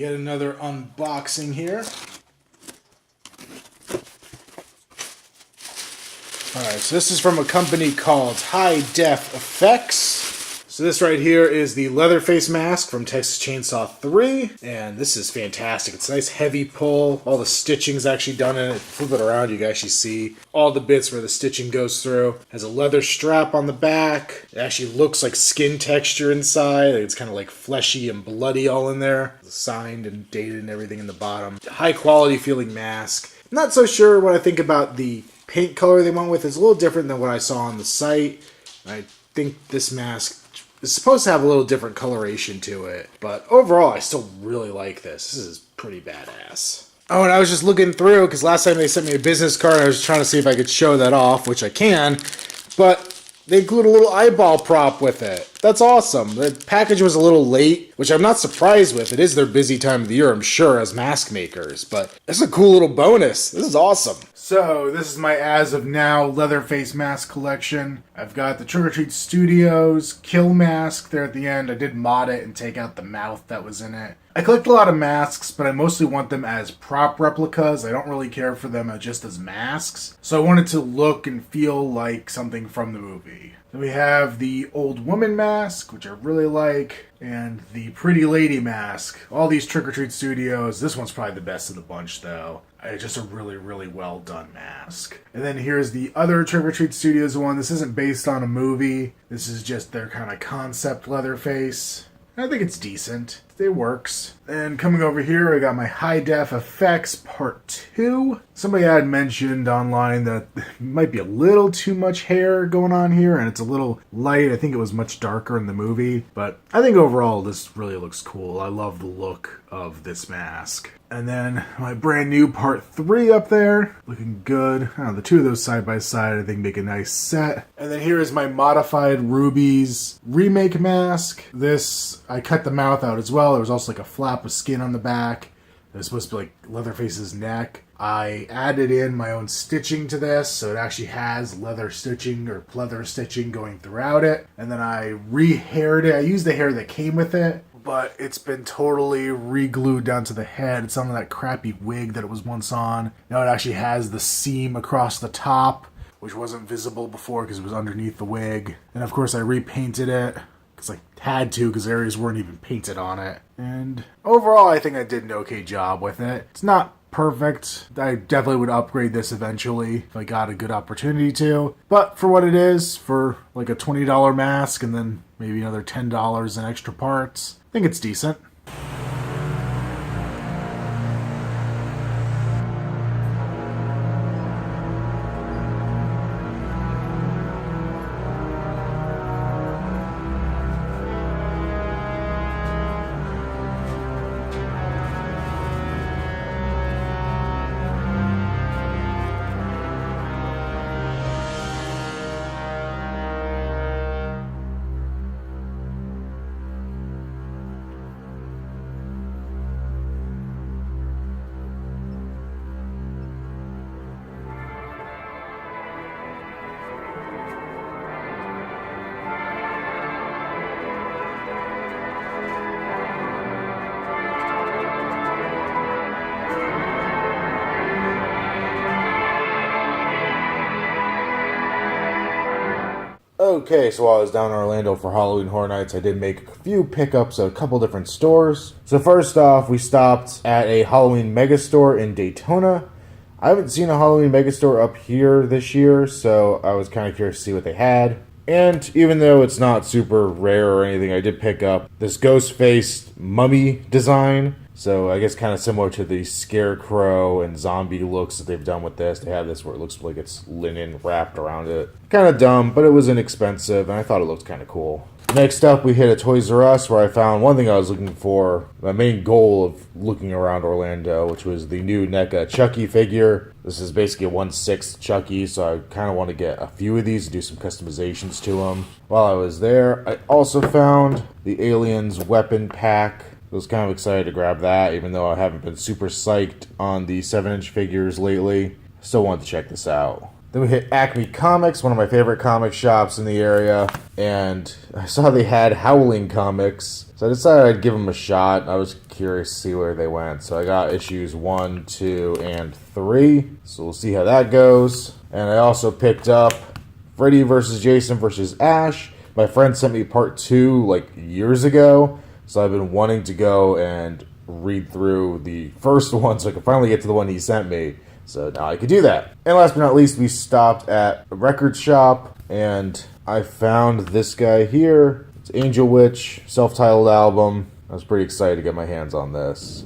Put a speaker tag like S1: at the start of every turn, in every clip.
S1: Yet another unboxing here. Alright, so this is from a company called High Def Effects. So this right here is the Leatherface mask from Texas Chainsaw 3. And this is fantastic. It's a nice heavy pull. All the stitching's actually done in it. Flip it around, you can actually see all the bits where the stitching goes through. Has a leather strap on the back. It actually looks like skin texture inside. It's kind of like fleshy and bloody all in there. It's signed and dated and everything in the bottom. High quality feeling mask. Not so sure what I think about the paint color they went with. It's a little different than what I saw on the site. I think this mask is supposed to have a little different coloration to it. But overall, I still really like this. This is pretty badass. Oh, and I was just looking through, because last time they sent me a business card, I was trying to see if I could show that off, which I can. But they include a little eyeball prop with it. That's awesome. The package was a little late, which I'm not surprised with. It is their busy time of the year, I'm sure, as mask makers. But this is a cool little bonus. This is awesome. So, this is my as of now Leatherface mask collection. I've got the Trick or Treat Studios kill mask there at the end. I did mod it and take out the mouth that was in it. I collect a lot of masks, but I mostly want them as prop replicas. I don't really care for them just as masks. So I wanted to look and feel like something from the movie. Then we have the Old Woman mask, which I really like, and the Pretty Lady mask. All these Trick or Treat Studios. This one's probably the best of the bunch, though. It's just a really, really well done mask. And then here's the other Trick or Treat Studios one. This isn't based on a movie. This is just their kind of concept Leatherface. I think it's decent. It works. And coming over here, I got my High Def Effects Part 2. Somebody had mentioned online that there might be a little too much hair going on here, and it's a little light. I think it was much darker in the movie. But I think overall, this really looks cool. I love the look of this mask. And then my brand new Part 3 up there. Looking good. The two of those side by side, I think, make a nice set. And then here is my modified Ruby's remake mask. This, I cut the mouth out as well. There was also like a flap of skin on the back. It was supposed to be like Leatherface's neck. I added in my own stitching to this, so it actually has leather stitching or pleather stitching going throughout it. And then I re-haired it. I used the hair that came with it, but it's been totally re-glued down to the head. It's on that crappy wig that it was once on. Now it actually has the seam across the top, which wasn't visible before because it was underneath the wig. And of course I repainted it. Because I had to, because areas weren't even painted on it. And overall, I think I did an okay job with it. It's not perfect. I definitely would upgrade this eventually if I got a good opportunity to. But for what it is, for like a $20 mask and then maybe another $10 in extra parts, I think it's decent. Okay, so while I was down in Orlando for Halloween Horror Nights, I did make a few pickups at a couple different stores. So first off, we stopped at a Halloween Megastore in Daytona. I haven't seen a Halloween Megastore up here this year, so I was kind of curious to see what they had. And even though it's not super rare or anything, I did pick up this ghost-faced mummy design. So I guess kind of similar to the scarecrow and zombie looks that they've done with this. They have this where it looks like it's linen wrapped around it. Kind of dumb, but it was inexpensive, and I thought it looked kind of cool. Next up, we hit a Toys R Us where I found one thing I was looking for, my main goal of looking around Orlando, which was the new NECA Chucky figure. This is basically a 1/6 Chucky, so I kind of want to get a few of these and do some customizations to them. While I was there, I also found the Aliens weapon pack. I was kind of excited to grab that, even though I haven't been super psyched on the 7-inch figures lately. Still wanted to check this out. Then we hit Acme Comics, one of my favorite comic shops in the area, and I saw they had Howling Comics, so I decided I'd give them a shot. I was curious to see where they went, so I got issues 1, 2, and 3, so we'll see how that goes. And I also picked up Freddy vs. Jason vs. Ash. My friend sent me part 2 like years ago, so I've been wanting to go and read through the first one so I could finally get to the one he sent me. So now I could do that. And last but not least, we stopped at a record shop and I found this guy here. It's Angel Witch, self-titled album. I was pretty excited to get my hands on this.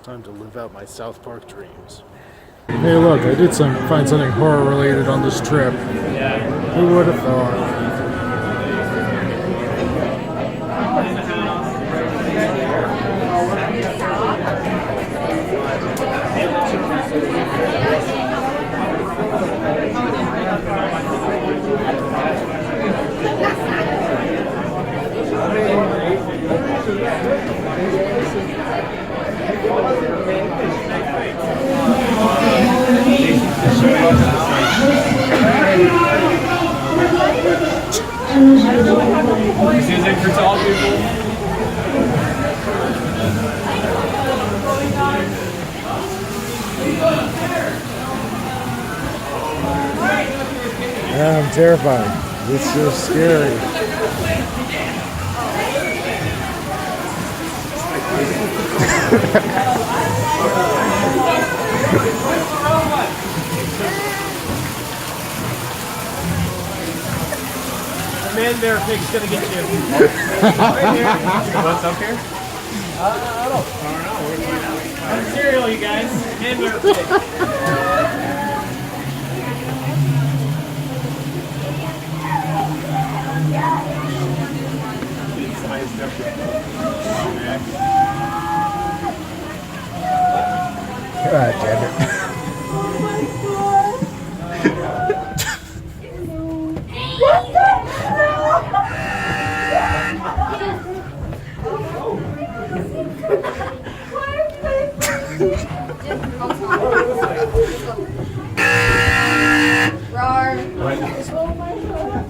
S2: Time to live out my South Park dreams.
S3: Hey, look, I did find something horror related on this trip.
S2: Yeah.
S3: Who would have thought?
S2: Music for tall people.
S3: Yeah, I'm terrified. It's so scary.
S2: Man, bear pig's gonna get you. Right here. What's up here? I don't know. We're going out. Cereal, you guys. Man, bear pig.
S3: God damn it.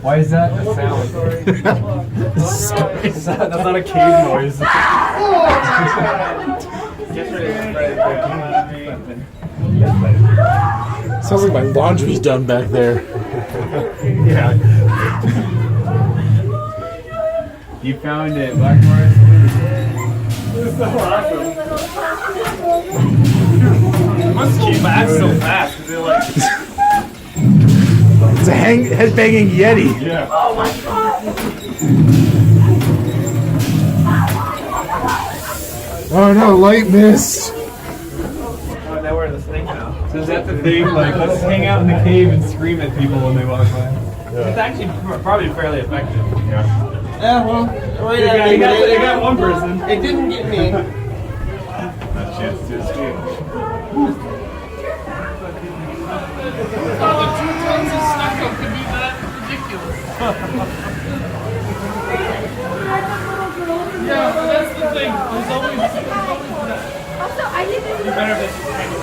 S2: Why is that a sound? That's not a cave noise.
S1: Sounds like my laundry's done back there.
S2: Yeah. You found it, Black Forest. This is so awesome. It must keep back so fast. They're like.
S1: It's a head-banging Yeti.
S2: Yeah.
S4: Oh my god!
S1: Oh no, light mist.
S2: Oh, now we're in the snake now. So is that the thing? Like, let's hang out in the cave and scream at people when they walk by. Yeah. It's actually probably fairly effective.
S4: Yeah, well, wait,
S2: They got one person.
S4: it didn't get me.
S2: A chance to escape.
S4: Oh, 2 tons of stucco could be that ridiculous.
S2: better if it's kind of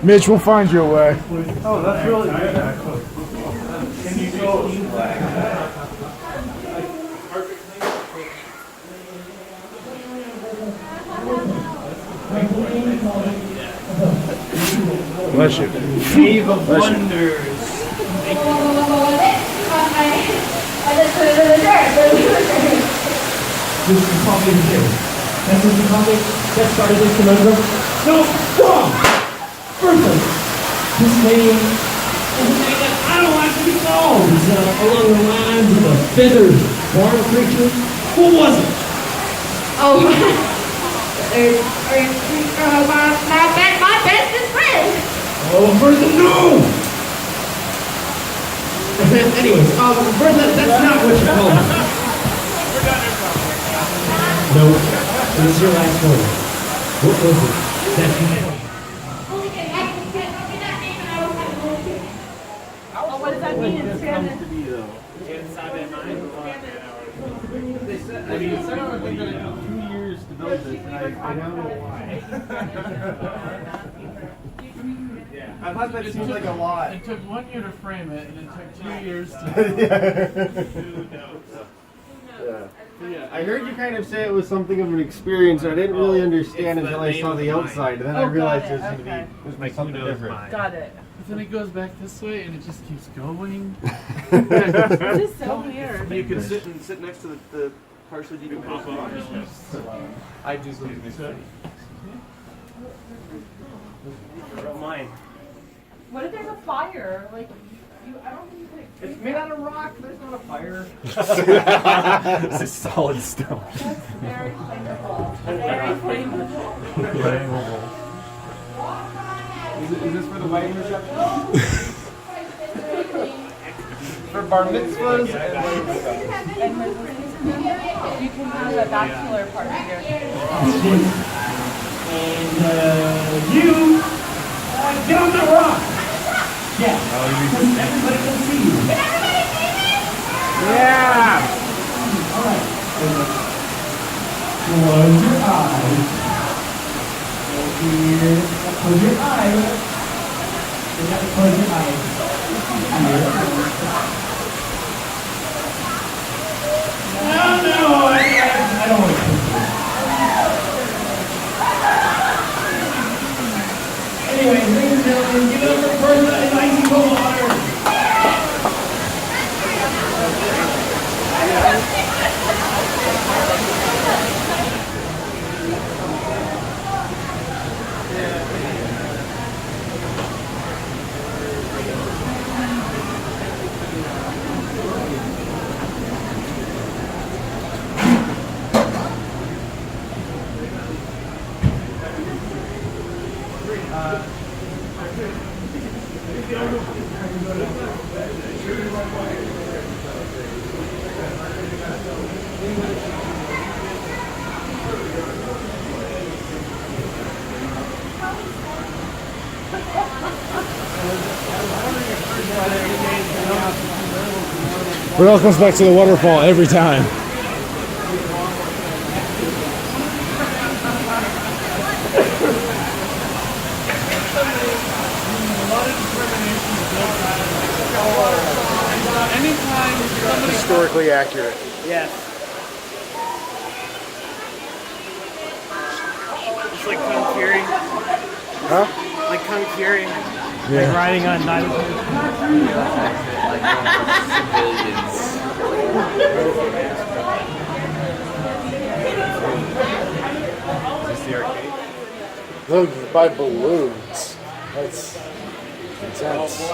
S3: Mitch, we'll find you a way.
S2: Oh, that's really good. Can you go?
S3: Bless you.
S2: Cave of Wonders.
S5: This is coffee here. That's what the coffee that started this conundrum. No, wrong! Bertha, this name is a name that I don't like to be called. It's along the lines of a feathered barn creature. What was it?
S6: Oh, my bestest friend.
S5: Oh, Bertha, no! Anyways, Bertha, that's not what you called me. No, this is your last word. What was it that you meant?
S6: Oh, what does that mean in Spanish?
S2: They said, I mean, it's not a thing that it took 2 years to build this, and I don't know why. I thought that seemed like a lot.
S7: It took 1 year to frame it, and it took 2 years to.
S4: Yeah. I heard you kind of say it was something of an experience. I didn't really understand until I saw the outside. And then I realized it was going to be something different.
S6: Got it.
S7: But then it goes back this way, and it just keeps going.
S6: This is so weird.
S8: You can sit next to the partially decomposed rocks.
S2: I do believe this.
S8: Mine.
S6: What if there's a fire? Like, I don't think you could.
S2: It's made out of rock. There's not a fire.
S8: This is solid stone.
S6: That's very flammable. Very flammable.
S2: Is this for the wedding reception? For bar mitzvahs and
S6: And you can have a bachelor party here.
S5: And you get on that rock. Yeah. Because everybody can see you.
S2: yeah.
S5: All right. Close your eyes. Here. Close your eyes. You have to close your eyes. No, I don't want to. Anyway, ladies and gentlemen, give it up for Bertha and Icy Cold Water.
S3: It all comes back to the waterfall every time.
S7: Anytime somebody.
S1: Historically accurate.
S2: Yes.
S8: It's like Kankiri.
S1: Huh?
S8: Like Kankiri.
S3: Yeah.
S2: Riding on dinosaurs.
S1: Look, you can buy balloons. That's intense.